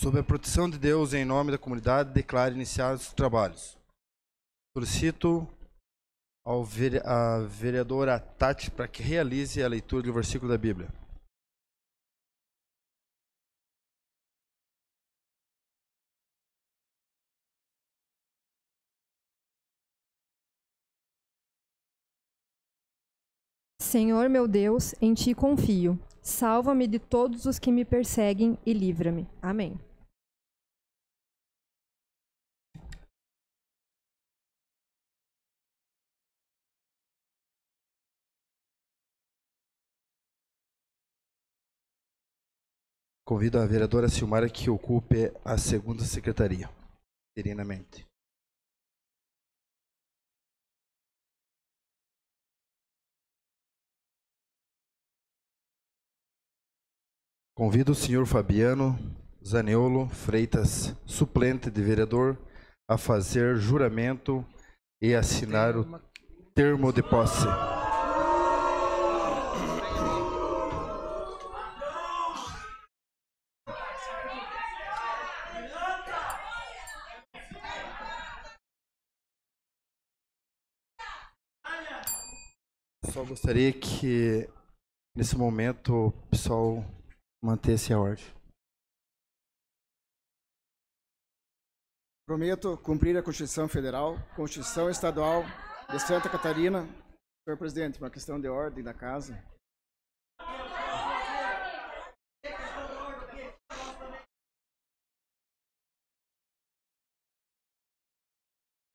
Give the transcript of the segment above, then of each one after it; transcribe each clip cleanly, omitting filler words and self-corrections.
Sob a proteção de Deus, em nome da comunidade, declaro iniciados os trabalhos. Solicito a vereadora Tati para que realize a leitura do versículo da Bíblia. Senhor meu Deus, em ti confio. Salva-me de todos os que me perseguem e livra-me. Amém. Convido a vereadora Silmara que ocupe a segunda secretaria, interinamente. Convido o senhor Fabiano Zaniolo Freitas, suplente de vereador, a fazer juramento e assinar o termo de posse. Só gostaria que, nesse momento, o pessoal mantesse a ordem. Prometo cumprir a Constituição Federal, Constituição Estadual de Santa Catarina. Senhor presidente, uma questão de ordem da casa.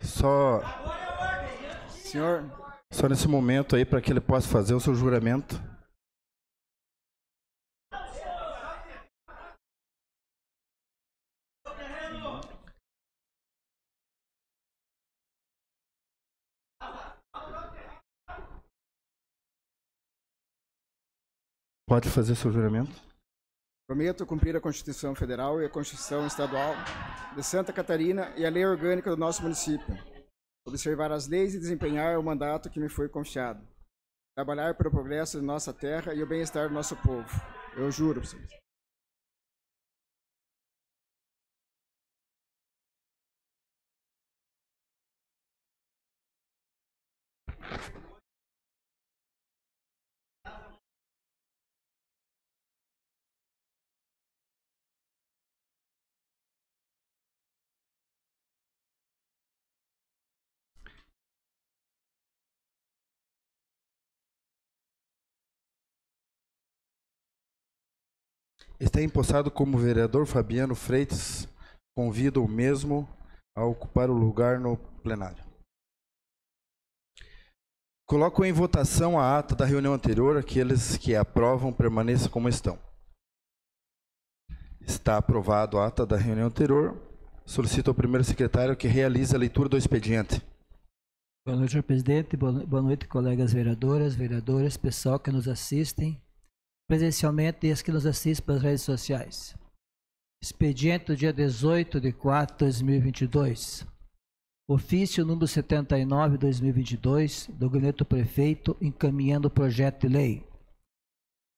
Só nesse momento aí, para que ele possa fazer o seu juramento. Pode fazer o seu juramento. Prometo cumprir a Constituição Federal e a Constituição Estadual de Santa Catarina e a lei orgânica do nosso município. Observar as leis e desempenhar o mandato que me foi confiado. Trabalhar pelo progresso de nossa terra e o bem-estar do nosso povo. Eu juro, senhor. Está empossado como vereador Fabiano Freitas. Convido o mesmo a ocupar o lugar no plenário. Coloco em votação a ata da reunião anterior. Aqueles que aprovam, permaneçam como estão. Está aprovado a ata da reunião anterior. Solicito ao primeiro secretário que realize a leitura do expediente. Boa noite, senhor presidente. Boa noite, colegas vereadoras, vereadores, pessoal que nos assistem presencialmente e as que nos assistem pelas redes sociais. Expediente do dia 18 de 4 de 2022. Ofício número 79 de 2022 do Gabinete do Prefeito encaminhando o projeto de lei.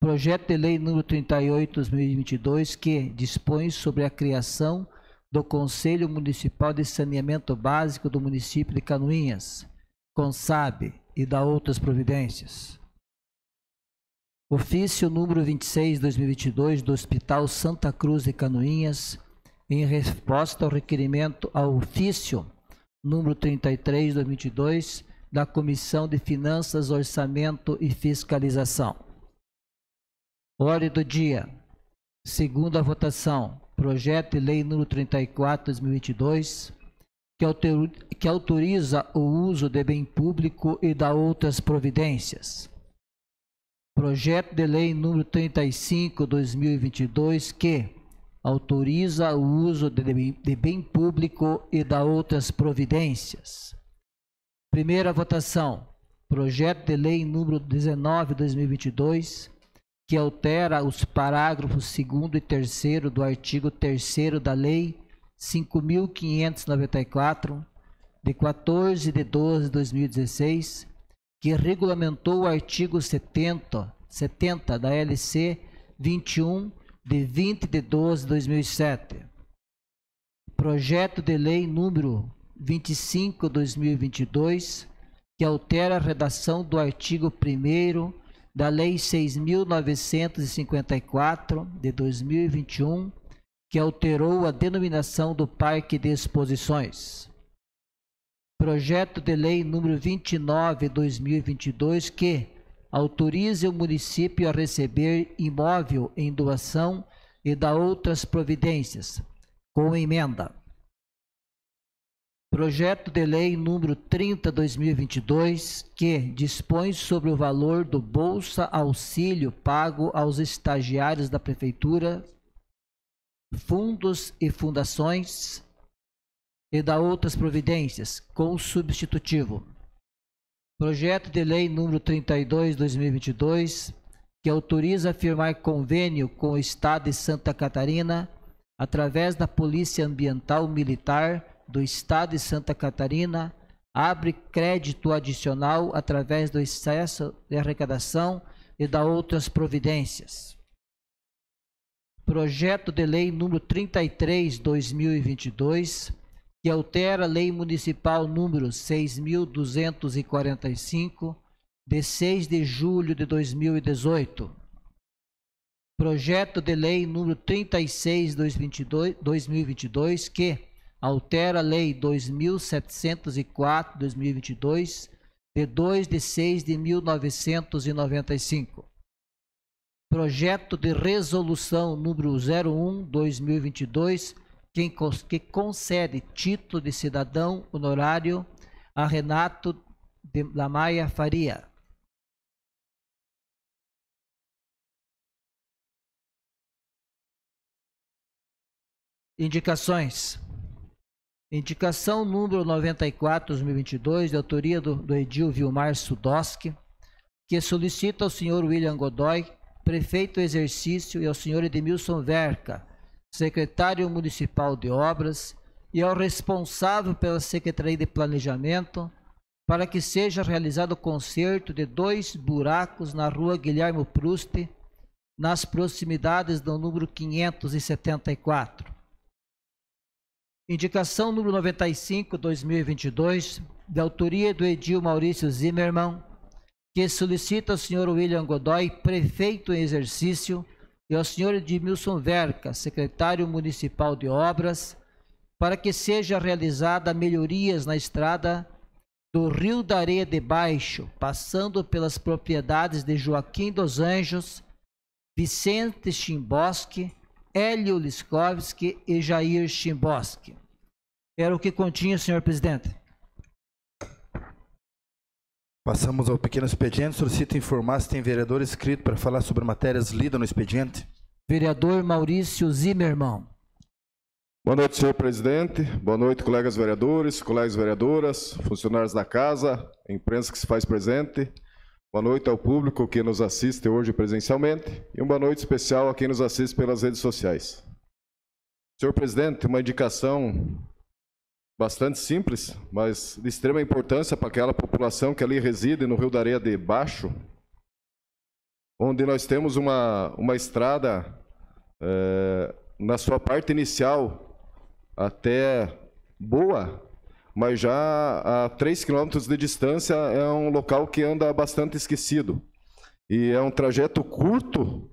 Projeto de lei número 38 de 2022 que dispõe sobre a criação do Conselho Municipal de Saneamento Básico do município de Canoinhas, CONSAB, e da outras providências. Ofício número 26 de 2022 do Hospital Santa Cruz de Canoinhas, em resposta ao requerimento ao ofício número 33 de 2022 da Comissão de Finanças, Orçamento e Fiscalização. Ordem do dia. Segunda votação. Projeto de lei número 34 de 2022, que autoriza o uso de bem público e da outras providências. Projeto de lei número 35 de 2022, que autoriza o uso de bem público e da outras providências. Primeira votação. Projeto de lei número 19 de 2022, que altera os parágrafos 2º e 3º do artigo 3º da Lei 5.594, de 14 de 12 de 2016, que regulamentou o artigo 70 da LC 21, de 20 de 12 de 2007. projeto de lei número 25/2022, que altera a redação do artigo 1º da Lei 6.954, de 2021, que alterou a denominação do Parque de Exposições. Projeto de lei número 29/2022, que autoriza o município a receber imóvel em doação e dá outras providências, com emenda. Projeto de lei número 30/2022, que dispõe sobre o valor do Bolsa Auxílio pago aos estagiários da Prefeitura, fundos e fundações, e dá outras providências, com substitutivo. Projeto de lei número 32/2022, que autoriza a firmar convênio com o Estado de Santa Catarina, através da Polícia Ambiental Militar do Estado de Santa Catarina, abre crédito adicional através do excesso de arrecadação e dá outras providências. Projeto de lei número 33/2022, que altera a Lei Municipal número 6.245, de 6 de julho de 2018. Projeto de lei número 36/2022, que altera a Lei 2.704/2022, de 2 de 6 de 1995. Projeto de resolução número 01/2022, que concede título de cidadão honorário a Renato de la Maia Faria. Indicações. Indicação número 94/2022, de autoria do edil Vilmar Sudoski, que solicita ao senhor William Godoy, prefeito exercício, e ao senhor Edmilson Verca, secretário municipal de obras, e ao responsável pela Secretaria de Planejamento, para que seja realizado o conserto de 2 buracos na rua Guilherme Proust, nas proximidades do número 574. Indicação número 95/2022, de autoria do edil Maurício Zimmermann, que solicita ao senhor William Godoy, prefeito em exercício, e ao senhor Edmilson Verca, secretário municipal de obras, para que seja realizada melhorias na estrada do Rio da Areia de Baixo, passando pelas propriedades de Joaquim dos Anjos, Vicente Chimboski, Hélio Liskovski e Jair Chimboski. Era o que continha, senhor presidente. Passamos ao pequeno expediente. Solicito informar se tem vereador inscrito para falar sobre matérias lidas no expediente. Vereador Maurício Zimmermann. Boa noite, senhor presidente. Boa noite, colegas vereadores, colegas vereadoras, funcionários da casa, imprensa que se faz presente. Boa noite ao público que nos assiste hoje presencialmente e uma boa noite especial a quem nos assiste pelas redes sociais. Senhor presidente, uma indicação bastante simples, mas de extrema importância para aquela população que ali reside no Rio da Areia de Baixo, onde nós temos uma estrada na sua parte inicial até boa, mas já a 3 quilômetros de distância é um local que anda bastante esquecido. E é um trajeto curto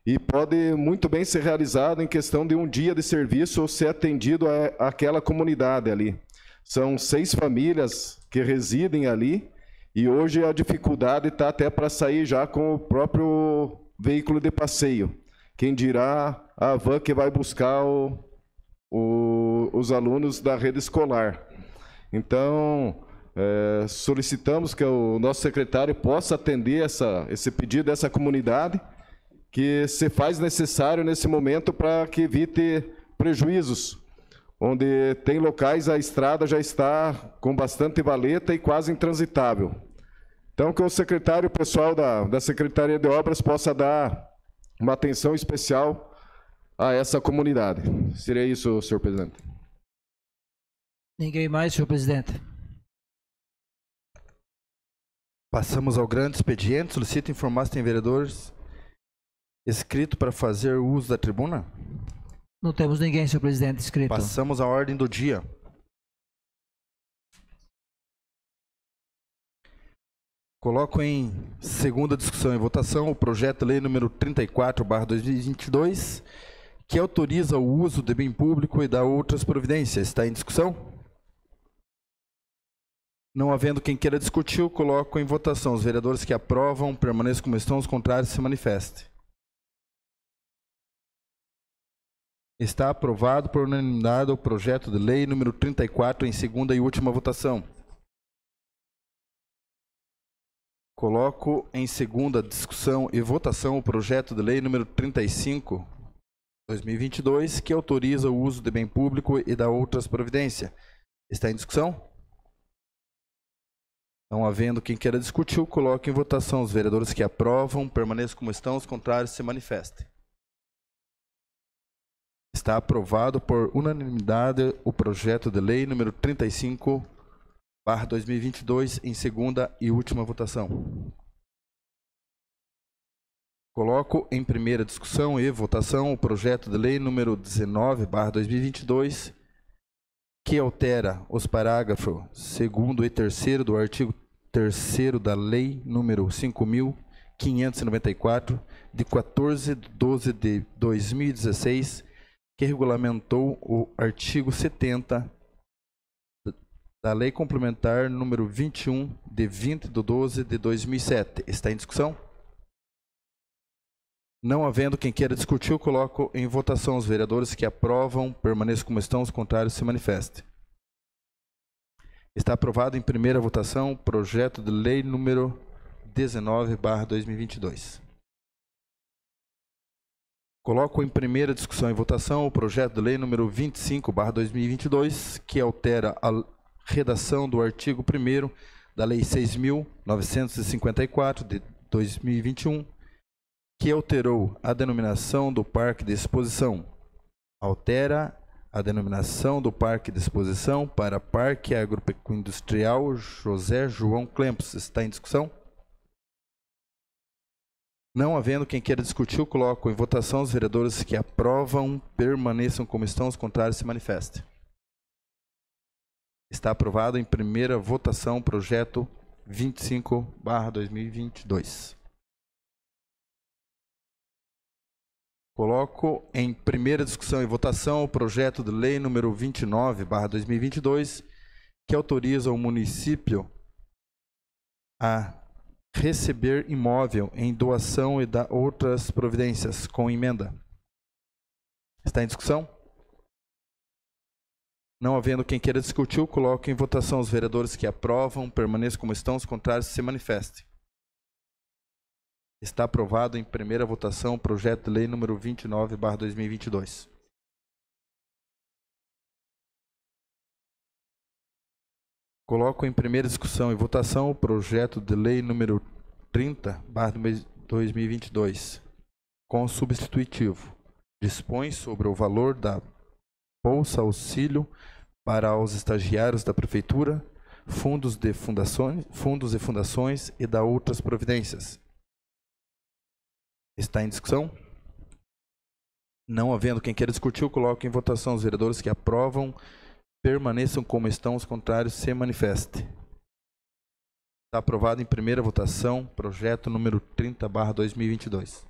e pode muito bem ser realizado em questão de um dia de serviço ou ser atendido àquela comunidade ali. São 6 famílias que residem ali e hoje a dificuldade está até para sair já com o próprio veículo de passeio. Quem dirá a van que vai buscar os alunos da rede escolar. Então, solicitamos que o nosso secretário possa atender esse pedido dessa comunidade, que se faz necessário nesse momento para que evite prejuízos, onde tem locais a estrada já está com bastante valeta e quase intransitável. Então, que o secretário pessoal da Secretaria de Obras possa dar uma atenção especial a essa comunidade. Seria isso, senhor presidente. Ninguém mais, senhor presidente. Passamos ao grande expediente. Solicito informar se tem vereadores inscrito para fazer uso da tribuna. Não temos ninguém, senhor presidente, inscrito. Passamos à ordem do dia. Coloco em segunda discussão e votação o projeto de lei número 34/2022, que autoriza o uso de bem público e dá outras providências. Está em discussão? Não havendo quem queira discutir, eu coloco em votação. Os vereadores que aprovam permaneçam como estão, os contrários se manifestem. Está aprovado por unanimidade o projeto de lei número 34 em segunda e última votação. Coloco em segunda discussão e votação o projeto de lei número 35/2022, que autoriza o uso de bem público e dá outras providências. Está em discussão? Não havendo quem queira discutir, eu coloco em votação. Os vereadores que aprovam permaneçam como estão, os contrários se manifestem. Está aprovado por unanimidade o projeto de lei número 35/2022 em segunda e última votação. Coloco em primeira discussão e votação o projeto de lei número 19/2022, que altera os parágrafos 2º e 3º do artigo 3º da lei número 5.594, de 14/12/2016, que regulamentou o artigo 70 da Lei Complementar número 21, de 20/12/2007. Está em discussão? Não havendo quem queira discutir, eu coloco em votação. Os vereadores que aprovam permaneçam como estão, os contrários se manifestem. Está aprovado em primeira votação o projeto de lei número 19/2022. Coloco em primeira discussão e votação o projeto de lei número 25/2022, que altera a redação do artigo 1º da Lei 6.954, de 2021, que alterou a denominação do Parque de Exposição. Altera a denominação do Parque de Exposição para Parque Agropecuário José João Clempos. Está em discussão? Não havendo quem queira discutir, eu coloco em votação. Os vereadores que aprovam permaneçam como estão, os contrários se manifestem. Está aprovado em primeira votação o projeto 25/2022. Coloco em primeira discussão e votação o projeto de lei número 29/2022, que autoriza o município a receber imóvel em doação e dar outras providências, com emenda. Está em discussão? Não havendo quem queira discutir, eu coloco em votação. Os vereadores que aprovam permaneçam como estão, os contrários se manifestem. Está aprovado em primeira votação o projeto de lei número 29/2022. Coloco em primeira discussão e votação o projeto de lei número 30/2022, com substitutivo. Dispõe sobre o valor da Bolsa Auxílio para os estagiários da Prefeitura, fundos e fundações e da outras providências. Está em discussão? Não havendo quem queira discutir, eu coloco em votação. Os vereadores que aprovam permaneçam como estão, os contrários se manifestem. Está aprovado em primeira votação projeto número 30/2022.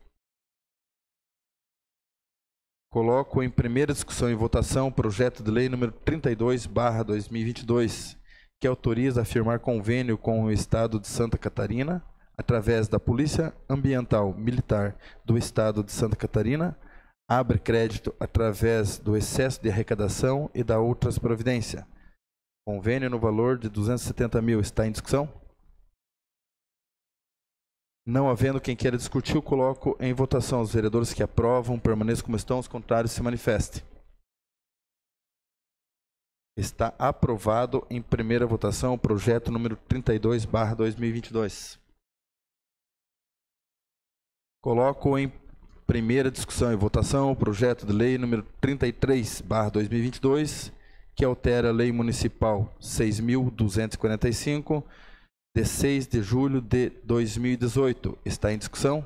Coloco em primeira discussão e votação o projeto de lei número 32/2022, que autoriza a firmar convênio com o Estado de Santa Catarina, através da Polícia Ambiental Militar do Estado de Santa Catarina, abre crédito através do excesso de arrecadação e dá outras providências. Convênio no valor de 270 mil. Está em discussão? Não havendo quem queira discutir, eu coloco em votação. Os vereadores que aprovam permaneçam como estão, os contrários se manifestem. Está aprovado em primeira votação o projeto número 32/2022. Coloco em primeira discussão e votação o projeto de lei número 33/2022, que altera a Lei Municipal 6.245, de 6 de julho de 2018. Está em discussão?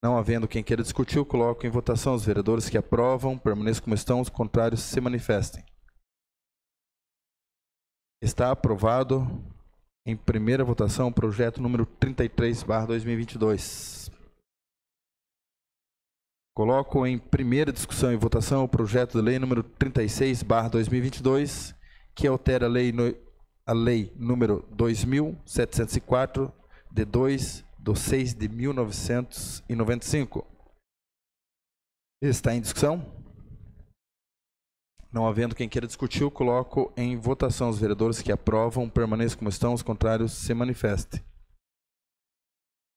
Não havendo quem queira discutir, eu coloco em votação. Os vereadores que aprovam permaneçam como estão, os contrários se manifestem. Está aprovado em primeira votação o projeto número 33/2022. Coloco em primeira discussão e votação o projeto de lei número 36/2022, que altera a lei número 2.704, de 2/6/1995. Está em discussão? Não havendo quem queira discutir, eu coloco em votação. Os vereadores que aprovam permaneçam como estão, os contrários se manifestem.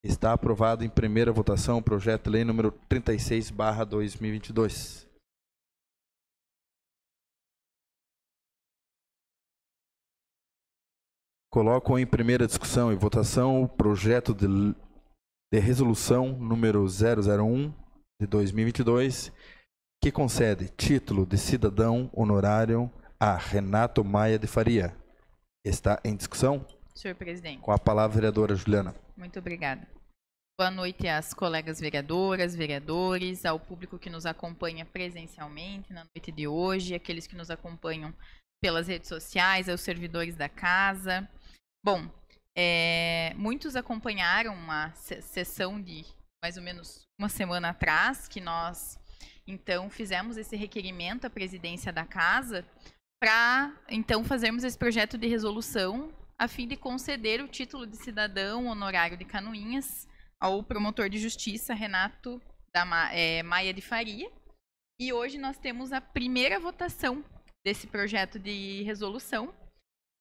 Está aprovado em primeira votação o projeto de lei número 36/2022. Coloco em primeira discussão e votação o projeto de resolução número 001 de 2022, que concede título de cidadão honorário a Renato Maia de Faria. Está em discussão? Senhor presidente. Com a palavra, vereadora Juliana. Muito obrigada. Boa noite às colegas vereadoras, vereadores, ao público que nos acompanha presencialmente na noite de hoje, aqueles que nos acompanham pelas redes sociais, aos servidores da casa. Bom, muitos acompanharam uma sessão de mais ou menos uma semana atrás, que nós, então, fizemos esse requerimento à presidência da casa para, então, fazermos esse projeto de resolução a fim de conceder o título de cidadão honorário de Canoinhas ao promotor de justiça Renato Maia de Faria. E hoje nós temos a primeira votação desse projeto de resolução.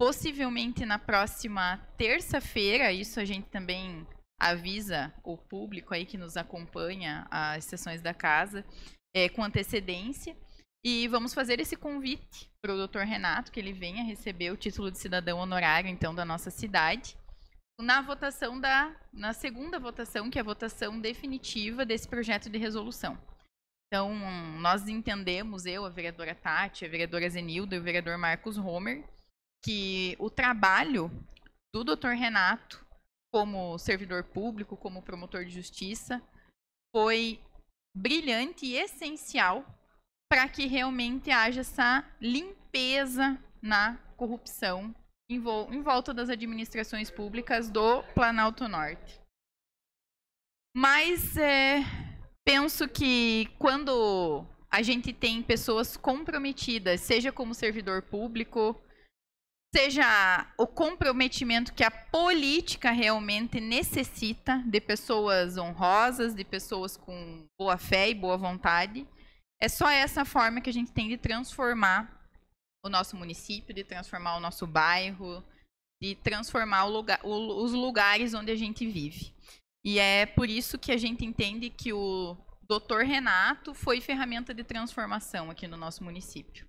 Possivelmente na próxima terça-feira, isso a gente também avisa o público aí que nos acompanha às sessões da casa, com antecedência. E vamos fazer esse convite para o Dr. Renato, que ele venha receber o título de cidadão honorário, então, da nossa cidade, na segunda votação, que é a votação definitiva desse projeto de resolução. Então, nós entendemos, eu, a vereadora Tati, a vereadora Zenilda e o vereador Marcos Homer, que o trabalho do Dr. Renato, como servidor público, como promotor de justiça, foi brilhante e essencial para que realmente haja essa limpeza na corrupção em volta das administrações públicas do Planalto Norte. Mas penso que quando a gente tem pessoas comprometidas, seja como servidor público, seja o comprometimento que a política realmente necessita de pessoas honrosas, de pessoas com boa fé e boa vontade, é só essa forma que a gente tem de transformar o nosso município, de transformar o nosso bairro, de transformar os lugares onde a gente vive. E é por isso que a gente entende que o Dr. Renato foi ferramenta de transformação aqui no nosso município.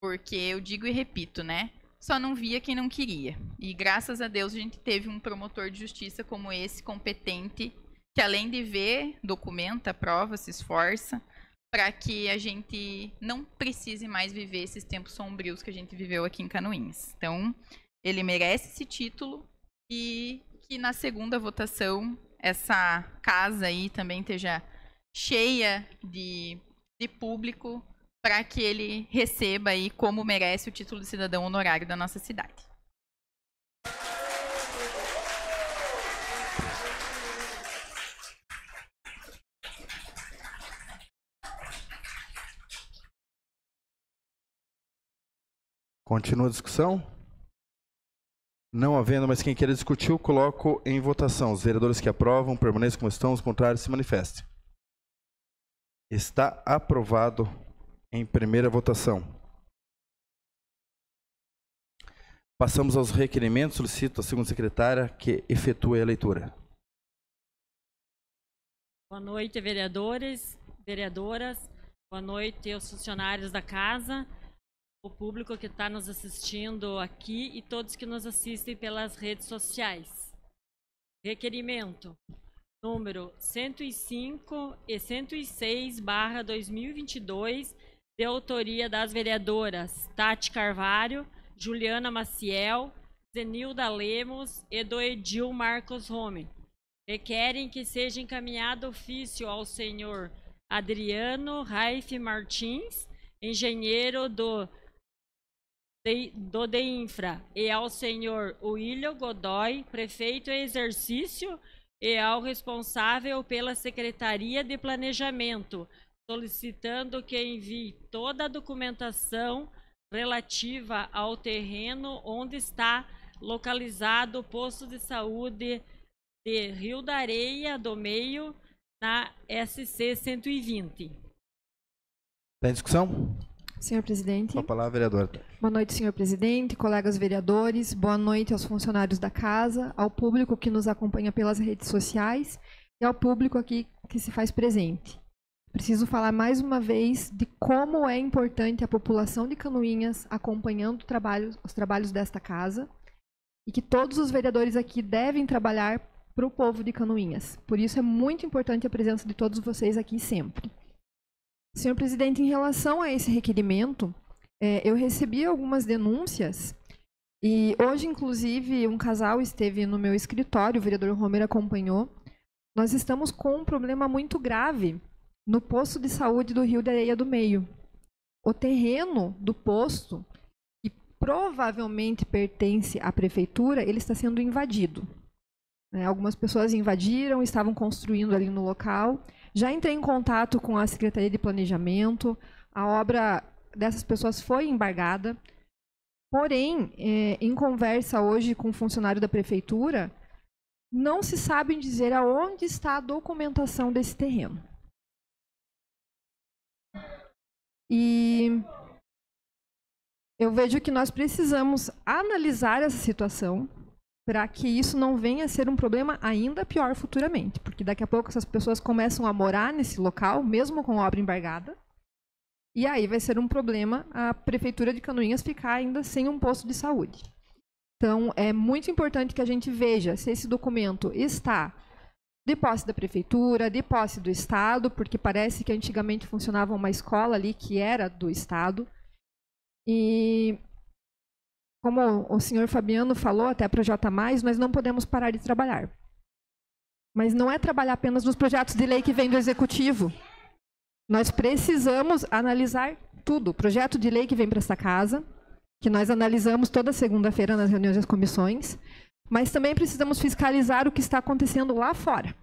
Porque eu digo e repito, né? Só não via quem não queria. E graças a Deus a gente teve um promotor de justiça como esse, competente, que além de ver, documenta, prova, se esforça, para que a gente não precise mais viver esses tempos sombrios que a gente viveu aqui em Canoinhas. Então, ele merece esse título e que na segunda votação essa casa aí também esteja cheia de público para que ele receba aí como merece o título de cidadão honorário da nossa cidade. Continua a discussão? Não havendo mais quem queira discutir, eu coloco em votação. Os vereadores que aprovam permaneçam como estão, os contrários se manifestem. Está aprovado em primeira votação. Passamos aos requerimentos. Solicito a segunda secretária que efetue a leitura. Boa noite, vereadores, vereadoras. Boa noite aos funcionários da casa, o público que está nos assistindo aqui e todos que nos assistem pelas redes sociais. Requerimento número 105 e 106/2022, de autoria das vereadoras Tati Carvalho, Juliana Maciel, Zenilda Lemos e do Edil Marcos Homer, requerem que seja encaminhado ofício ao senhor Adriano Raif Martins, engenheiro do DEINFRA, e ao senhor William Godoy, prefeito em exercício, e ao responsável pela Secretaria de Planejamento, solicitando que envie toda a documentação relativa ao terreno onde está localizado o posto de saúde de Rio da Areia do Meio, na SC 120. Tem discussão? Senhor presidente. Com a palavra, vereadora. Boa noite, senhor presidente, colegas vereadores. Boa noite aos funcionários da casa, ao público que nos acompanha pelas redes sociais e ao público aqui que se faz presente. Preciso falar mais uma vez de como é importante a população de Canoinhas acompanhando os trabalhos desta casa e que todos os vereadores aqui devem trabalhar para o povo de Canoinhas. Por isso é muito importante a presença de todos vocês aqui sempre. Senhor presidente, em relação a esse requerimento, eu recebi algumas denúncias e hoje, inclusive, um casal esteve no meu escritório, o vereador Romer acompanhou. Nós estamos com um problema muito grave no posto de saúde do Rio da Areia do Meio. O terreno do posto, que provavelmente pertence à prefeitura, ele está sendo invadido. Algumas pessoas invadiram, estavam construindo ali no local. Já entrei em contato com a Secretaria de Planejamento, a obra dessas pessoas foi embargada. Porém, em conversa hoje com um funcionário da prefeitura, não se sabe dizer aonde está a documentação desse terreno. E eu vejo que nós precisamos analisar essa situação para que isso não venha a ser um problema ainda pior futuramente, porque daqui a pouco essas pessoas começam a morar nesse local, mesmo com a obra embargada, e aí vai ser um problema a Prefeitura de Canoinhas ficar ainda sem um posto de saúde. Então, é muito importante que a gente veja se esse documento está de posse da Prefeitura, de posse do Estado, porque parece que antigamente funcionava uma escola ali que era do Estado, e como o senhor Fabiano falou, até Projota Mais, nós não podemos parar de trabalhar. Mas não é trabalhar apenas nos projetos de lei que vêm do Executivo. Nós precisamos analisar tudo. O projeto de lei que vem para esta casa, que nós analisamos toda segunda-feira nas reuniões das comissões, mas também precisamos fiscalizar o que está acontecendo lá fora.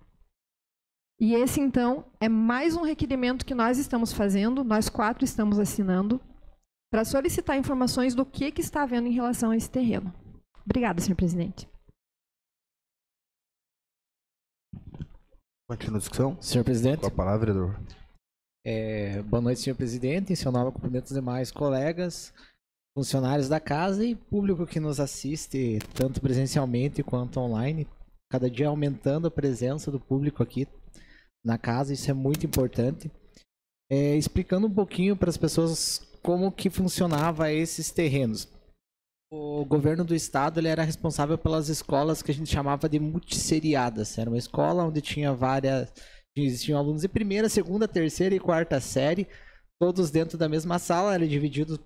E esse, então, é mais um requerimento que nós estamos fazendo, nós 4 estamos assinando, para solicitar informações do que está havendo em relação a esse terreno. Obrigada, senhor presidente. Continua a discussão? Senhor presidente. Com a palavra, vereador. Boa noite, senhor presidente. Em seu nome, eu cumprimento os demais colegas, funcionários da casa e público que nos assiste, tanto presencialmente quanto online. Cada dia aumentando a presença do público aqui na casa, isso é muito importante. Explicando um pouquinho para as pessoas como que funcionava esses terrenos. O governo do estado ele era responsável pelas escolas que a gente chamava de multisseriadas. Era uma escola onde tinham alunos de primeira, segunda, terceira e quarta série, todos dentro da mesma sala. Era dividido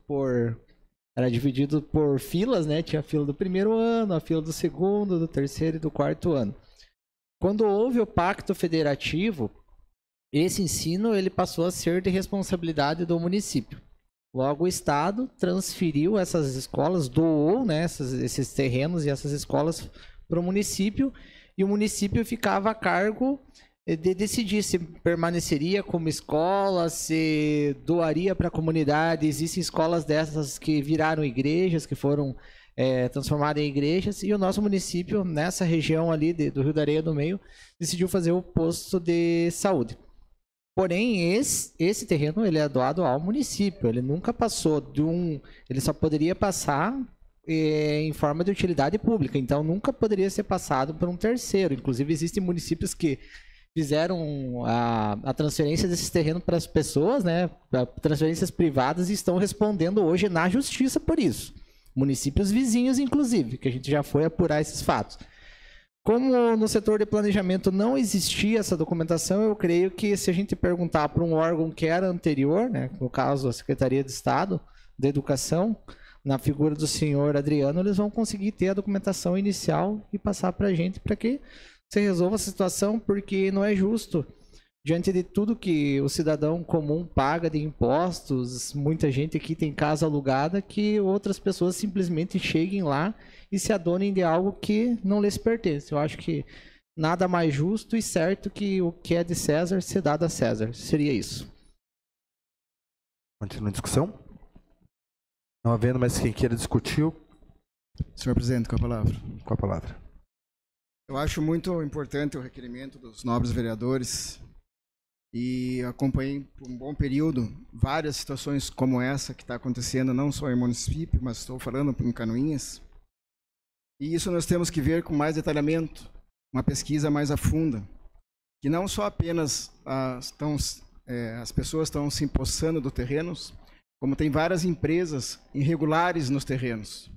por filas, né? Tinha a fila do primeiro ano, a fila do segundo, do terceiro e do quarto ano. Quando houve o pacto federativo, esse ensino ele passou a ser de responsabilidade do município. Logo, o Estado transferiu essas escolas, doou, né, esses terrenos e essas escolas para o município, e o município ficava a cargo de decidir se permaneceria como escola, se doaria para a comunidade. Existem escolas dessas que viraram igrejas, que foram transformadas em igrejas, e o nosso município, nessa região ali do Rio da Areia do Meio, decidiu fazer o posto de saúde. Porém, esse terreno ele é doado ao município, ele nunca passou ele só poderia passar em forma de utilidade pública, então nunca poderia ser passado por um terceiro. Inclusive, existem municípios que fizeram a transferência desse terreno para as pessoas, né, transferências privadas, e estão respondendo hoje na justiça por isso. Municípios vizinhos, inclusive, que a gente já foi apurar esses fatos. Como no setor de planejamento não existia essa documentação, eu creio que se a gente perguntar para um órgão que era anterior, né, no caso a Secretaria de Estado da Educação, na figura do senhor Adriano, eles vão conseguir ter a documentação inicial e passar para a gente, para que você resolva a situação, porque não é justo, diante de tudo que o cidadão comum paga de impostos, muita gente aqui tem casa alugada, que outras pessoas simplesmente cheguem lá e se adonem de algo que não lhes pertence. Eu acho que nada mais justo e certo que o que é de César ser dado a César. Seria isso. Continua a discussão? Não havendo mais quem queira discutir, Senhor presidente, com a palavra. com a palavra. Eu acho muito importante o requerimento dos nobres vereadores e acompanhei por um bom período várias situações como essa que está acontecendo, não só em município, mas estou falando em Canoinhas. E isso nós temos que ver com mais detalhamento, uma pesquisa mais a funda, que não só apenas as pessoas estão se empossando dos terrenos, como tem várias empresas irregulares nos terrenos.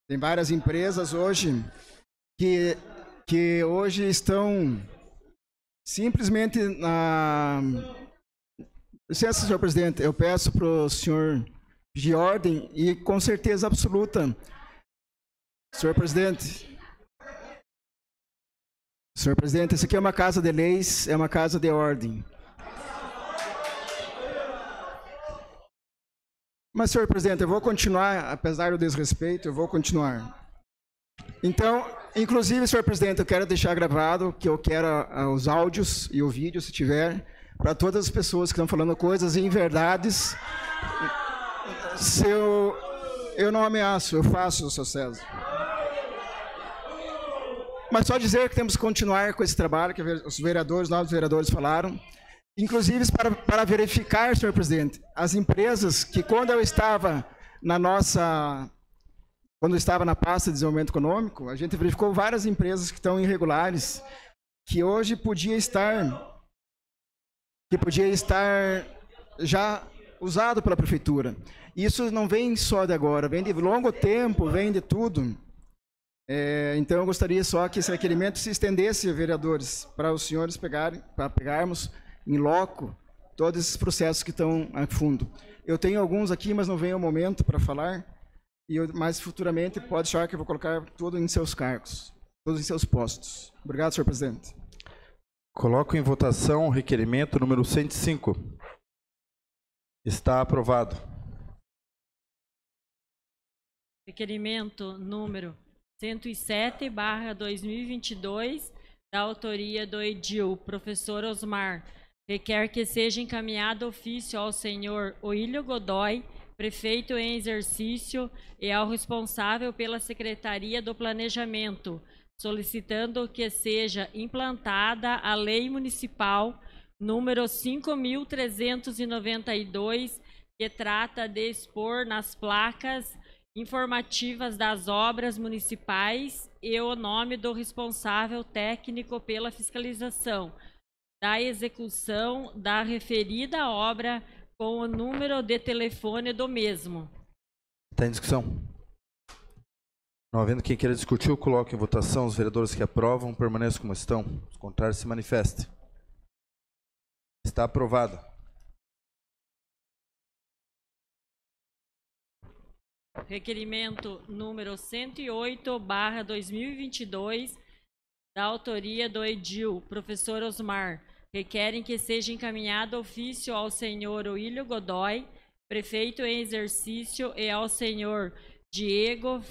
Tem várias empresas hoje que hoje estão simplesmente na... Licença, senhor presidente, eu peço para o senhor de ordem e com certeza absoluta, senhor presidente, isso aqui é uma casa de leis, é uma casa de ordem. Mas, senhor presidente, eu vou continuar, apesar do desrespeito, eu vou continuar. Então, inclusive, senhor presidente, eu quero deixar gravado que eu quero os áudios e o vídeo, se tiver, para todas as pessoas que estão falando coisas inverdades. Se eu não ameaço, eu faço, senhor César. Mas só dizer que temos que continuar com esse trabalho que os vereadores, novos vereadores falaram. Inclusive para verificar, senhor presidente, as empresas que quando eu estava na pasta de desenvolvimento econômico, a gente verificou várias empresas que estão irregulares, que hoje podia estar já usado pela prefeitura. Isso não vem só de agora, vem de longo tempo, vem de tudo. Então eu gostaria só que esse requerimento se estendesse, vereadores, para os senhores pegarmos em loco todos esses processos que estão a fundo. Eu tenho alguns aqui, mas não vem o momento para falar, mas futuramente pode achar que eu vou colocar tudo em seus cargos, todos em seus postos. Obrigado, senhor presidente. Coloco em votação o requerimento número 105. Está aprovado. Requerimento número 107/2022, da autoria do edil professor Osmar, requer que seja encaminhado ofício ao senhor Oílio Godoy, prefeito em exercício, e ao responsável pela Secretaria do Planejamento, solicitando que seja implantada a Lei Municipal número 5.392, que trata de expor nas placas informativas das obras municipais e o nome do responsável técnico pela fiscalização da execução da referida obra com o número de telefone do mesmo. Está em discussão? Não havendo quem queira discutir, eu coloco em votação. Os vereadores que aprovam permaneçam como estão. Os contrários se manifestem. Está aprovado. Requerimento número 108/2022, da autoria do edil professor Osmar, requerem que seja encaminhado ofício ao senhor Oílio Godoy, prefeito em exercício, e ao senhor Diego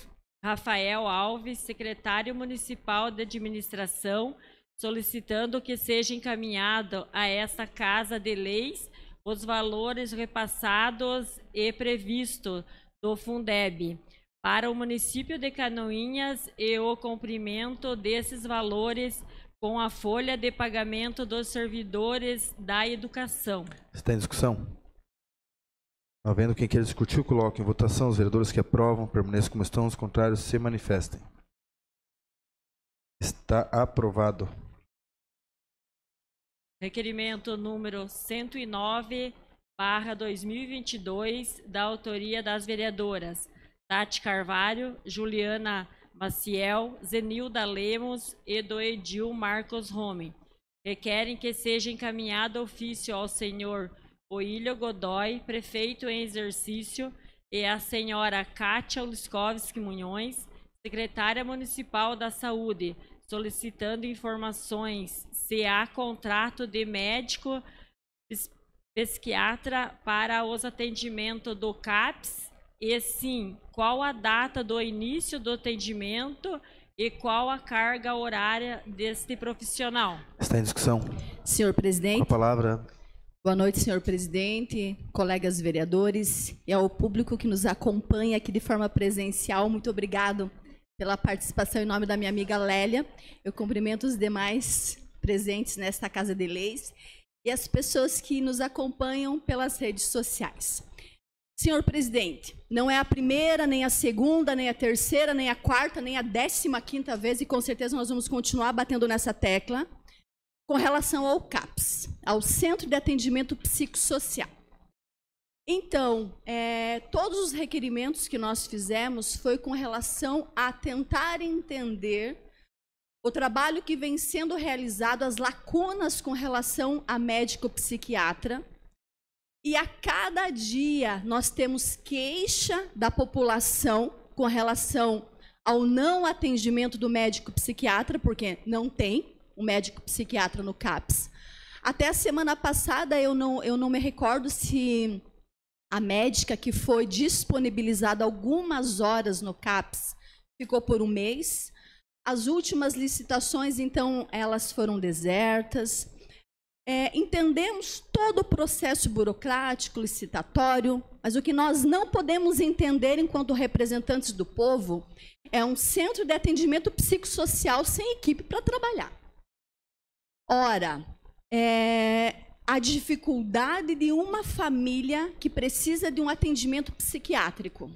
Rafael Alves, secretário municipal de administração, solicitando que seja encaminhado a esta Casa de Leis os valores repassados e previstos do Fundeb para o município de Canoinhas e o cumprimento desses valores com a folha de pagamento dos servidores da educação. Está em discussão? Não havendo quem queira discutir, eu coloco em votação. Os vereadores que aprovam permaneçam como estão, os contrários se manifestem. Está aprovado. Requerimento número 109/2022, da autoria das vereadoras Tati Carvalho, Juliana Maciel, Zenilda Lemos e do edil Marcos Rome. Requerem que seja encaminhado ofício ao senhor Oílio Godoy, prefeito em exercício, e à senhora Kátia Liskovski Munhões, secretária municipal da Saúde, solicitando informações se há contrato de médico psiquiatra para os atendimentos do CAPS e sim, qual a data do início do atendimento e qual a carga horária deste profissional. Está em discussão. Senhor presidente. Com a palavra. Boa noite, senhor presidente, colegas vereadores e ao público que nos acompanha aqui de forma presencial. Muito obrigado pela participação em nome da minha amiga Lélia. Eu cumprimento os demais presentes nesta Casa de Leis e as pessoas que nos acompanham pelas redes sociais. Senhor presidente, não é a primeira, nem a segunda, nem a terceira, nem a quarta, nem a 15ª vez, e com certeza nós vamos continuar batendo nessa tecla, com relação ao CAPS, ao Centro de Atendimento Psicossocial. Então, todos os requerimentos que nós fizemos foi com relação a tentar entender o trabalho que vem sendo realizado, as lacunas com relação a médico-psiquiatra. E a cada dia nós temos queixa da população com relação ao não atendimento do médico-psiquiatra, porque não tem um médico-psiquiatra no CAPS. Até a semana passada eu não me recordo se a médica que foi disponibilizada algumas horas no CAPS ficou por um mês. As últimas licitações, então, elas foram desertas. Entendemos todo o processo burocrático, licitatório, mas o que nós não podemos entender enquanto representantes do povo é um centro de atendimento psicossocial sem equipe para trabalhar. Ora, a dificuldade de uma família que precisa de um atendimento psiquiátrico.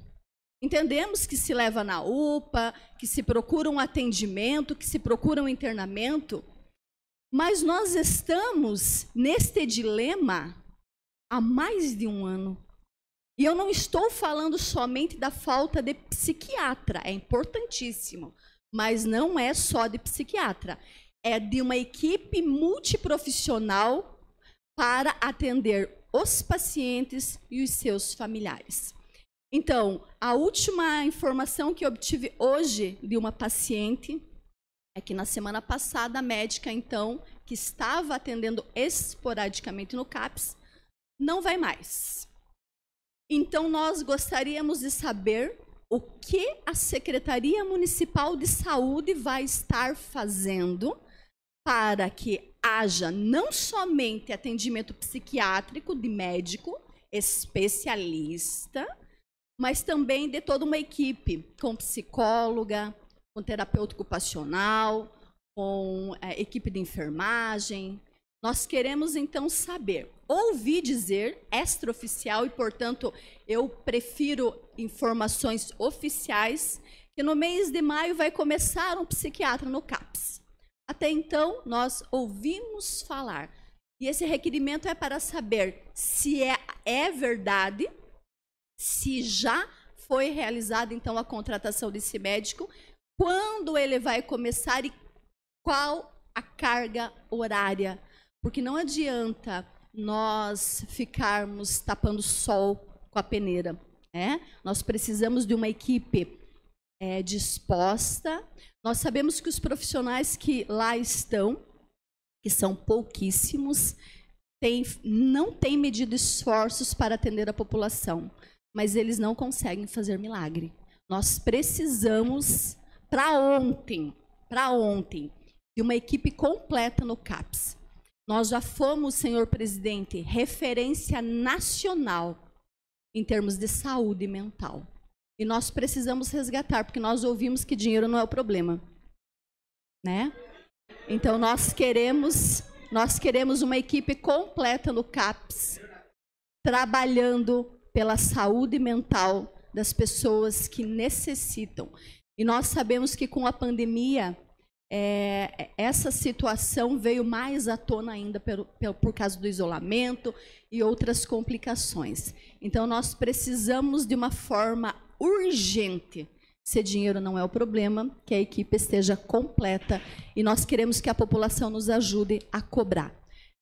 Entendemos que se leva na UPA, que se procura um atendimento, que se procura um internamento, mas nós estamos neste dilema há mais de um ano. E eu não estou falando somente da falta de psiquiatra, é importantíssimo, mas não é só de psiquiatra. É de uma equipe multiprofissional para atender os pacientes e os seus familiares. Então, a última informação que eu obtive hoje de uma paciente é que na semana passada a médica, então, que estava atendendo esporadicamente no CAPS, não vai mais. Então, nós gostaríamos de saber o que a Secretaria Municipal de Saúde vai estar fazendo para que haja não somente atendimento psiquiátrico de médico especialista, mas também de toda uma equipe, com psicóloga, com terapeuta ocupacional, com equipe de enfermagem. Nós queremos, então, saber, ouvi dizer, extraoficial, e, portanto, eu prefiro informações oficiais, que no mês de maio vai começar um psiquiatra no CAPS. Até então, nós ouvimos falar. E esse requerimento é para saber se é verdade, se já foi realizada, então, a contratação desse médico, quando ele vai começar e qual a carga horária. Porque não adianta nós ficarmos tapando sol com a peneira. Nós precisamos de uma equipe disposta. Nós sabemos que os profissionais que lá estão, que são pouquíssimos, não têm medido esforços para atender a população, mas eles não conseguem fazer milagre. Nós precisamos, para ontem, de uma equipe completa no CAPS. Nós já fomos, senhor presidente, referência nacional em termos de saúde mental. E nós precisamos resgatar, porque nós ouvimos que dinheiro não é o problema, né? Então, nós queremos uma equipe completa no CAPS, trabalhando pela saúde mental das pessoas que necessitam. E nós sabemos que com a pandemia, essa situação veio mais à tona ainda por causa do isolamento e outras complicações. Então, nós precisamos de uma forma urgente, se dinheiro não é o problema, que a equipe esteja completa e nós queremos que a população nos ajude a cobrar.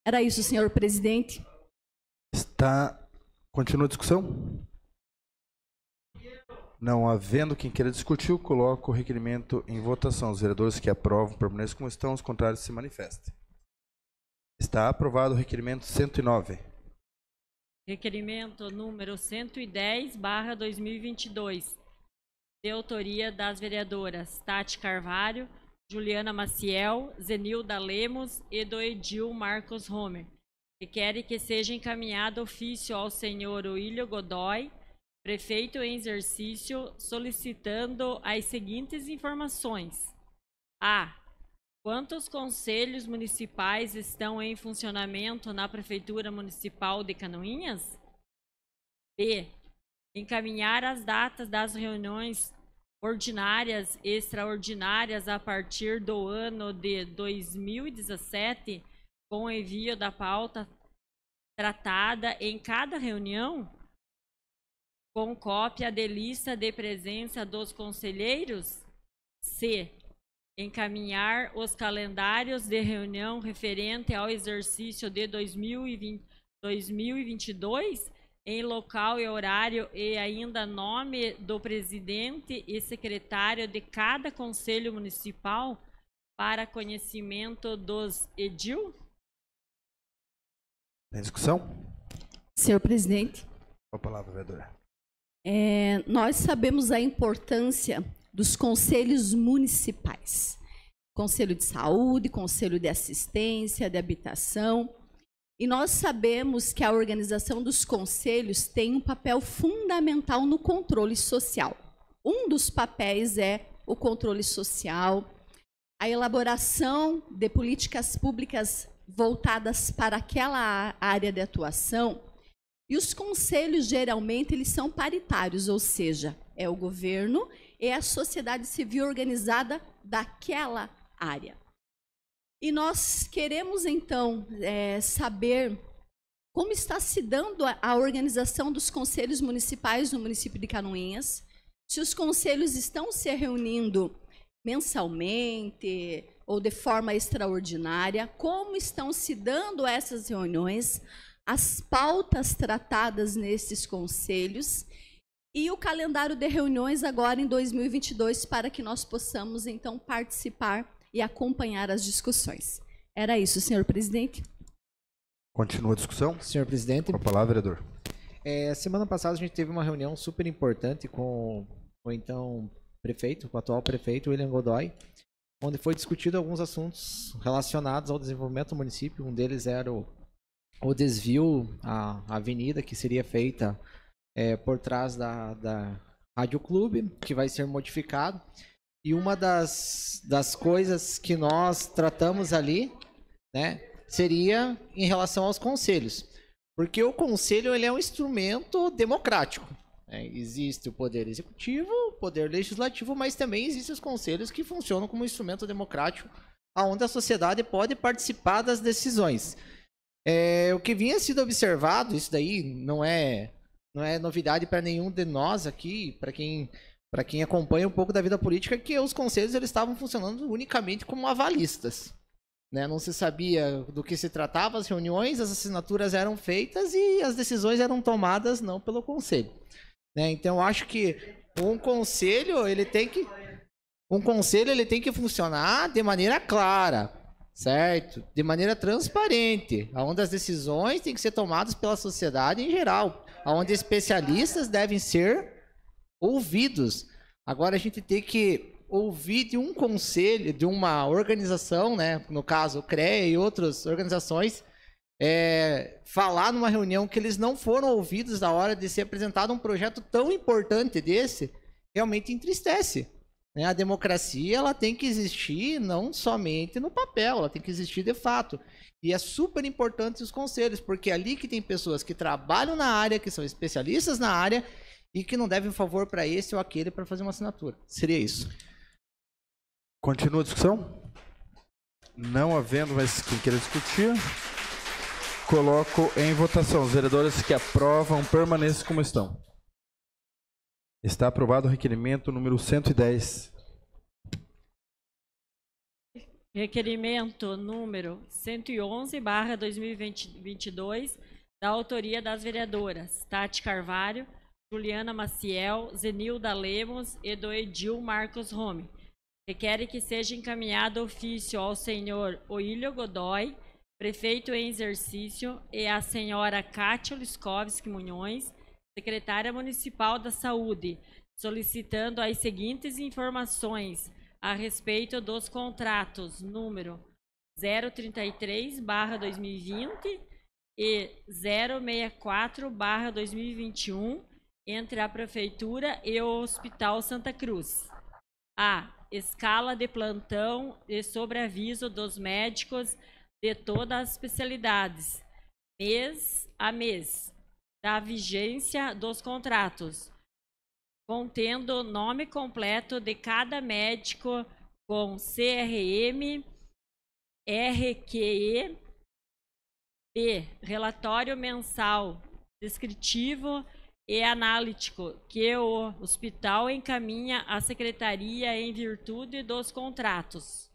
Era isso, senhor presidente. Continua a discussão? Não havendo quem queira discutir, eu coloco o requerimento em votação. Os vereadores que aprovam permaneçam como estão, os contrários se manifestem. Está aprovado o requerimento 109. Requerimento número 110/2022, de autoria das vereadoras Tati Carvalho, Juliana Maciel, Zenilda Lemos e do Edil Marcos Homer, que querem que seja encaminhado ofício ao senhor William Godoy, prefeito em exercício, solicitando as seguintes informações. A. Quantos conselhos municipais estão em funcionamento na Prefeitura Municipal de Canoinhas? B. Encaminhar as datas das reuniões ordinárias e extraordinárias a partir do ano de 2017, com envio da pauta tratada em cada reunião, com cópia de lista de presença dos conselheiros. C. Encaminhar os calendários de reunião referente ao exercício de 2022 em local e horário e ainda nome do presidente e secretário de cada conselho municipal para conhecimento dos edil? Tem discussão? Senhor presidente, Com a palavra, vereadora. nós sabemos a importância dos conselhos municipais. Conselho de Saúde, Conselho de Assistência, de Habitação. E nós sabemos que a organização dos conselhos tem um papel fundamental no controle social. Um dos papéis é o controle social, a elaboração de políticas públicas voltadas para aquela área de atuação. E os conselhos, geralmente, eles são paritários, ou seja, é o governo e a sociedade civil organizada daquela área. E nós queremos, então, saber como está se dando a organização dos conselhos municipais no município de Canoinhas, se os conselhos estão se reunindo mensalmente ou de forma extraordinária, como estão se dando essas reuniões, as pautas tratadas nesses conselhos e o calendário de reuniões agora em 2022 para que nós possamos, então, participar e acompanhar as discussões. Era isso, senhor presidente. Continua a discussão? Senhor presidente. Com a palavra, vereador. Semana passada a gente teve uma reunião super importante com o então prefeito, com o atual prefeito, William Godoy, onde foi discutido alguns assuntos relacionados ao desenvolvimento do município. Um deles era o desvio, a avenida que seria feita por trás da Rádio Clube, que vai ser modificado. E uma das coisas que nós tratamos ali, né, seria em relação aos conselhos. Porque o conselho ele é um instrumento democrático. Existe o poder executivo, o poder legislativo, mas também existem os conselhos que funcionam como instrumento democrático, onde a sociedade pode participar das decisões. O que vinha sido observado, isso daí não é novidade para nenhum de nós aqui, para quem acompanha um pouco da vida política, que os conselhos eles estavam funcionando unicamente como avalistas. Né? Não se sabia do que se tratava as reuniões, as assinaturas eram feitas e as decisões eram tomadas não pelo conselho. Né? Então, eu acho que um conselho ele tem que funcionar de maneira clara, certo? De maneira transparente, onde as decisões têm que ser tomadas pela sociedade em geral, onde especialistas devem ser ouvidos. Agora a gente tem que ouvir de um conselho, de uma organização, né? No caso o CREA e outras organizações, falar numa reunião que eles não foram ouvidos na hora de ser apresentado um projeto tão importante desse, realmente entristece. Né? A democracia ela tem que existir não somente no papel, ela tem que existir de fato. E é super importante os conselhos, porque é ali que tem pessoas que trabalham na área, que são especialistas na área e que não devem favor para esse ou aquele para fazer uma assinatura. Seria isso. Continua a discussão? Não havendo mais quem queira discutir, coloco em votação. Os vereadores que aprovam permaneçam como estão. Está aprovado o requerimento número 110. Requerimento número 111/2022, da autoria das vereadoras Tati Carvalho, Juliana Maciel, Zenilda Lemos e do Edil Marcos Rome. Requer que seja encaminhado ofício ao senhor Oílio Godoy, prefeito em exercício, e à senhora Kátia Liskovski Munhões, secretária municipal da Saúde, solicitando as seguintes informações a respeito dos contratos número 033/2020 e 064/2021 entre a Prefeitura e o Hospital Santa Cruz. A escala de plantão e sobreaviso dos médicos de todas as especialidades, mês a mês, da vigência dos contratos, contendo nome completo de cada médico com CRM, RQE, B, relatório mensal descritivo e analítico que o hospital encaminha à secretaria em virtude dos contratos.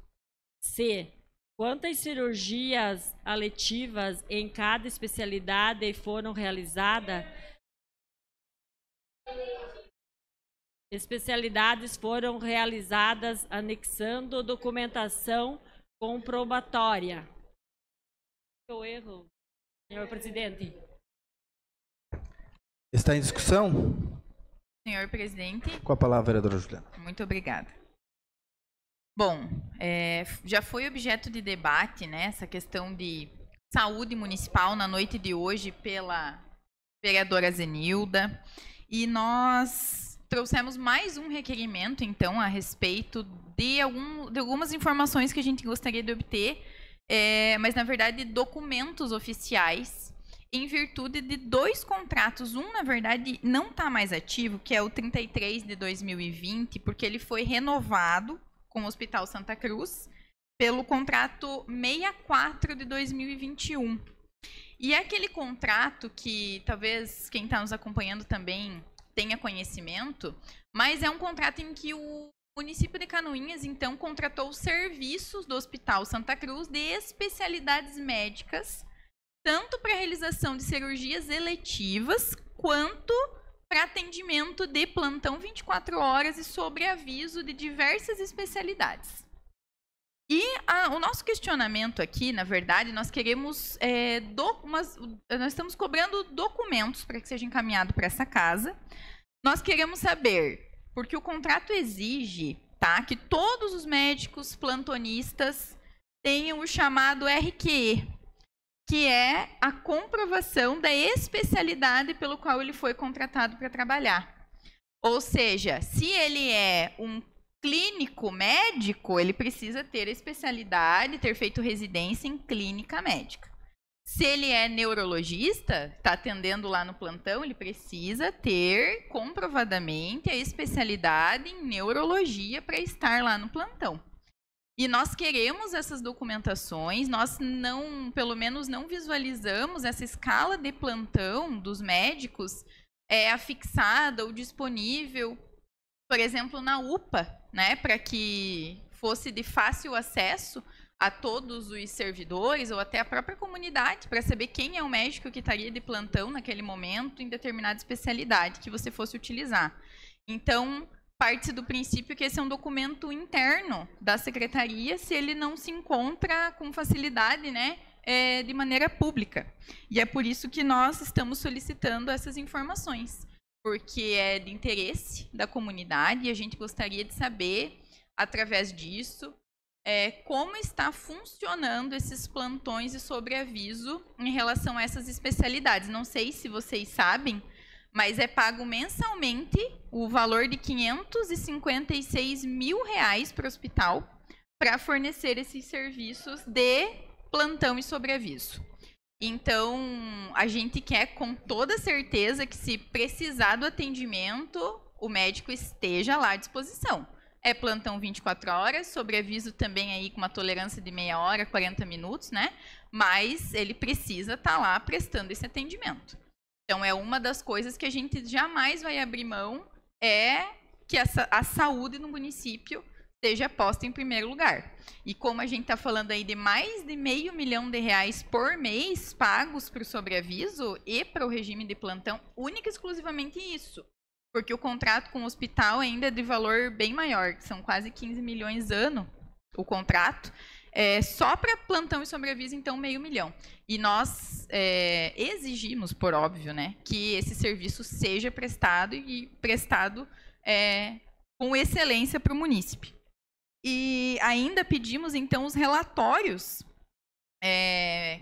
C, quantas cirurgias aletivas em cada especialidade foram realizadas? Especialidades foram realizadas anexando documentação comprobatória. O erro, senhor presidente. Está em discussão? Senhor presidente. Com a palavra, vereadora Juliana. Muito obrigada. Bom, já foi objeto de debate, né, essa questão de saúde municipal na noite de hoje pela vereadora Zenilda. E nós trouxemos mais um requerimento, então, a respeito de algumas informações que a gente gostaria de obter, mas, na verdade, documentos oficiais, em virtude de 2 contratos. Um, na verdade, não está mais ativo, que é o 33 de 2020, porque ele foi renovado com o Hospital Santa Cruz pelo contrato 64 de 2021. E é aquele contrato que talvez quem está nos acompanhando também tenha conhecimento, mas é um contrato em que o município de Canoinhas, então, contratou serviços do Hospital Santa Cruz de especialidades médicas, tanto para a realização de cirurgias eletivas, quanto para atendimento de plantão 24 horas e sobreaviso de diversas especialidades. E o nosso questionamento aqui, na verdade, nós queremos, nós estamos cobrando documentos para que seja encaminhado para essa casa. Nós queremos saber, porque o contrato exige, tá, que todos os médicos plantonistas tenham o chamado RQE, que é a comprovação da especialidade pelo qual ele foi contratado para trabalhar. Ou seja, se ele é um clínico médico, ele precisa ter a especialidade, ter feito residência em clínica médica. Se ele é neurologista, está atendendo lá no plantão, ele precisa ter comprovadamente a especialidade em neurologia para estar lá no plantão. E nós queremos essas documentações, nós não, pelo menos não visualizamos essa escala de plantão dos médicos afixada ou disponível, por exemplo, na UPA, né, para que fosse de fácil acesso a todos os servidores ou até a própria comunidade, para saber quem é o médico que estaria de plantão naquele momento em determinada especialidade que você fosse utilizar. Então, parte do princípio que esse é um documento interno da secretaria, se ele não se encontra com facilidade, né, de maneira pública. E é por isso que nós estamos solicitando essas informações, porque é de interesse da comunidade e a gente gostaria de saber, através disso, como está funcionando esses plantões e sobreaviso em relação a essas especialidades. Não sei se vocês sabem, mas é pago mensalmente o valor de R$556 mil para o hospital para fornecer esses serviços de plantão e sobreaviso. Então, a gente quer com toda certeza que, se precisar do atendimento, o médico esteja lá à disposição. É plantão 24 horas, sobreaviso também aí com uma tolerância de meia hora, 40 minutos, né? Mas ele precisa estar lá prestando esse atendimento. Então, é uma das coisas que a gente jamais vai abrir mão, é que a saúde no município seja posta em primeiro lugar. E como a gente está falando aí de mais de R$500 mil por mês pagos para o sobreaviso e para o regime de plantão, única e exclusivamente isso. Porque o contrato com o hospital ainda é de valor bem maior, que são quase 15 milhões ano o contrato. Só para plantão e sobreaviso, então, R$500 mil. E nós exigimos, por óbvio, né, que esse serviço seja prestado e prestado com excelência para o munícipe. E ainda pedimos, então, os relatórios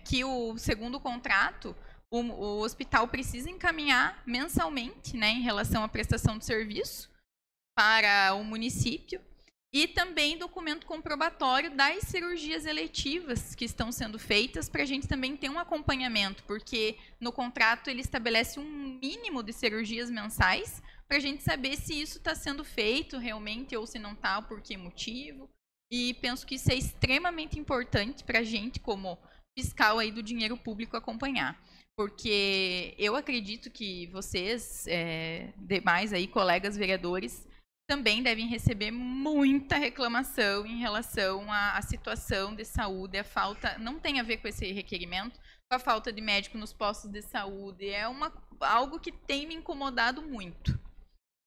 que o segundo contrato, o hospital precisa encaminhar mensalmente, né, em relação à prestação de serviço para o município. E também documento comprobatório das cirurgias eletivas que estão sendo feitas, para a gente também ter um acompanhamento, porque no contrato ele estabelece um mínimo de cirurgias mensais, para a gente saber se isso está sendo feito realmente ou se não está, por que motivo. E penso que isso é extremamente importante para a gente, como fiscal aí do dinheiro público, acompanhar. Porque eu acredito que vocês, demais aí, colegas vereadores, também devem receber muita reclamação em relação à situação de saúde, a falta, não tem a ver com esse requerimento, com a falta de médico nos postos de saúde, algo que tem me incomodado muito.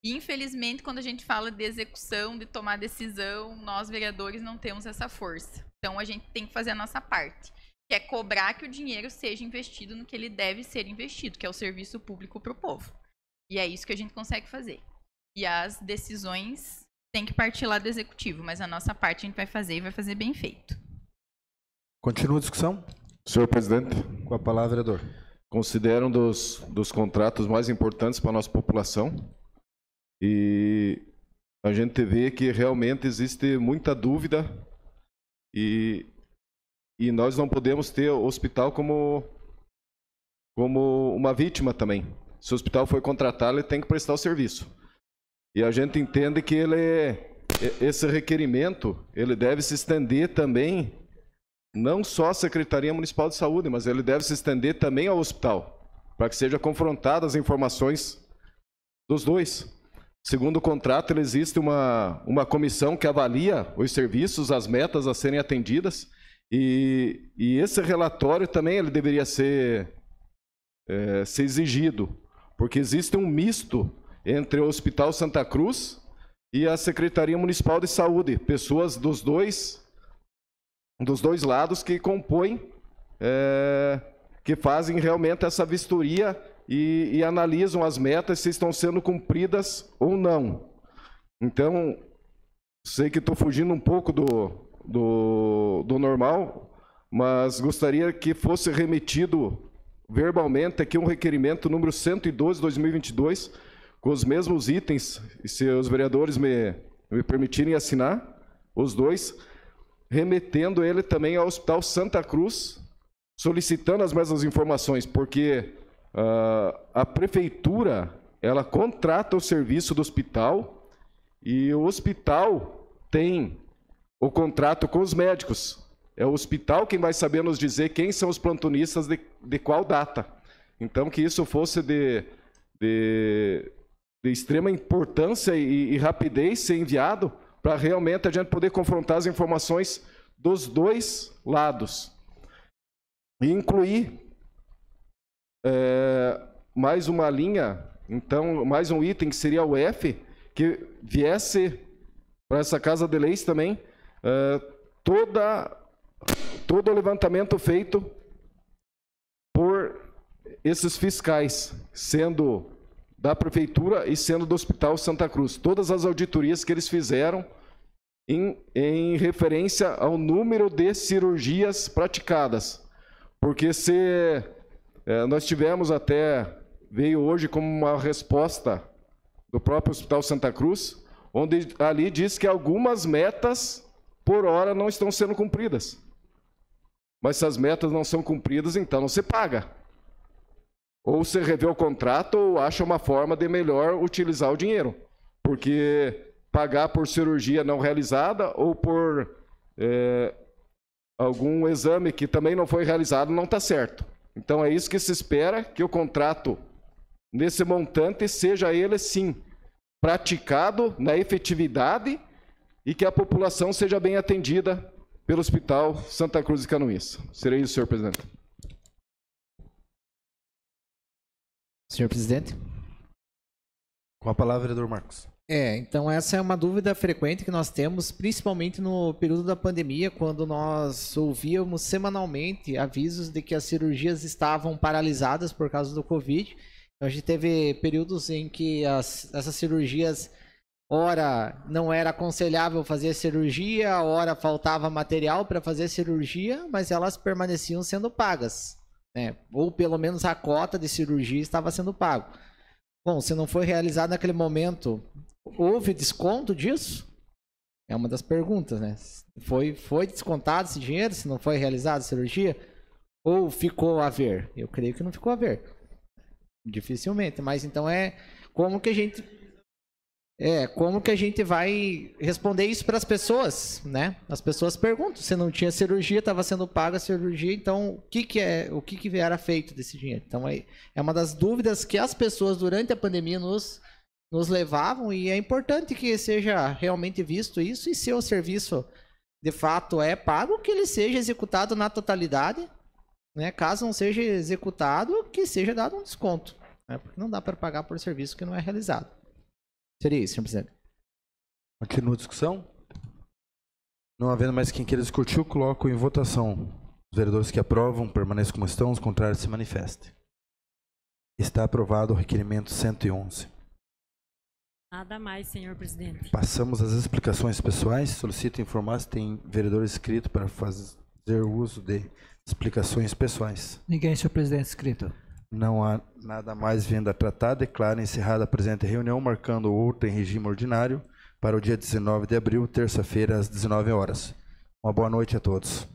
E, infelizmente, quando a gente fala de execução, de tomar decisão, nós, vereadores, não temos essa força. Então, a gente tem que fazer a nossa parte, que é cobrar que o dinheiro seja investido no que ele deve ser investido, que é o serviço público para o povo. E é isso que a gente consegue fazer. E as decisões têm que partir lá do executivo, mas a nossa parte a gente vai fazer e vai fazer bem feito. Continua a discussão? Senhor presidente. Com a palavra, vereador. Considero um dos contratos mais importantes para a nossa população. E a gente vê que realmente existe muita dúvida e nós não podemos ter o hospital como uma vítima também. Se o hospital foi contratado, ele tem que prestar o serviço. E a gente entende que esse requerimento ele deve se estender também, não só à Secretaria Municipal de Saúde, mas ele deve se estender também ao hospital, para que sejam confrontadas as informações dos dois. Segundo o contrato, existe uma comissão que avalia os serviços, as metas a serem atendidas, e esse relatório também ele deveria ser exigido, porque existe um misto entre o Hospital Santa Cruz e a Secretaria Municipal de Saúde, pessoas dos dois lados que compõem, que fazem realmente essa vistoria e analisam as metas se estão sendo cumpridas ou não. Então, sei que estou fugindo um pouco do normal, mas gostaria que fosse remetido verbalmente aqui um requerimento número 112/2022, com os mesmos itens, e se os vereadores me permitirem assinar, os dois, remetendo ele também ao Hospital Santa Cruz, solicitando as mesmas informações, porque a prefeitura, ela contrata o serviço do hospital, e o hospital tem o contrato com os médicos. É o hospital quem vai saber nos dizer quem são os plantonistas de qual data. Então, que isso fosse de extrema importância e rapidez ser enviado, para realmente a gente poder confrontar as informações dos dois lados. E incluir mais uma linha, então, mais um item, que seria o F, que viesse para essa Casa de Leis também, todo o levantamento feito por esses fiscais, sendo da Prefeitura e sendo do Hospital Santa Cruz. Todas as auditorias que eles fizeram em referência ao número de cirurgias praticadas. Porque nós tivemos veio hoje como uma resposta do próprio Hospital Santa Cruz, onde ali diz que algumas metas por hora não estão sendo cumpridas. Mas se as metas não são cumpridas, então não se paga. Ou você revê o contrato ou acha uma forma de melhor utilizar o dinheiro. Porque pagar por cirurgia não realizada ou por algum exame que também não foi realizado não está certo. Então é isso que se espera, que o contrato nesse montante seja ele sim praticado na efetividade e que a população seja bem atendida pelo Hospital Santa Cruz de Canoinhas. Serei isso, senhor presidente. Senhor presidente. Com a palavra, vereador Marcos. Então essa é uma dúvida frequente que nós temos, principalmente no período da pandemia, quando nós ouvíamos semanalmente avisos de que as cirurgias estavam paralisadas por causa do Covid. A gente teve períodos em que essas cirurgias, ora não era aconselhável fazer cirurgia, ora faltava material para fazer cirurgia, mas elas permaneciam sendo pagas, né? Ou pelo menos a cota de cirurgia estava sendo pago. Bom, se não foi realizado naquele momento, houve desconto disso? É uma das perguntas, né? Foi descontado esse dinheiro se não foi realizada a cirurgia? Ou ficou a ver? Eu creio que não ficou a ver. Dificilmente. Mas então como que a gente vai responder isso para as pessoas, né? As pessoas perguntam, se não tinha cirurgia, estava sendo paga a cirurgia, então o que era feito desse dinheiro? Então é uma das dúvidas que as pessoas durante a pandemia nos levavam, e é importante que seja realmente visto isso, e se o serviço de fato é pago, que ele seja executado na totalidade, né? Caso não seja executado, que seja dado um desconto, né? Porque não dá para pagar por serviço que não é realizado. Seria isso, senhor presidente. Continua a discussão? Não havendo mais quem queira discutir, eu coloco em votação. Os vereadores que aprovam, permaneçam como estão, os contrários se manifestem. Está aprovado o requerimento 111. Nada mais, senhor presidente. Passamos às explicações pessoais. Solicito informar se tem vereador inscrito para fazer uso de explicações pessoais. Ninguém, senhor presidente, inscrito. Não há nada mais vindo a tratar. Declaro encerrada a presente reunião, marcando outra em regime ordinário para o dia 19 de abril, terça-feira, às 19 horas. Uma boa noite a todos.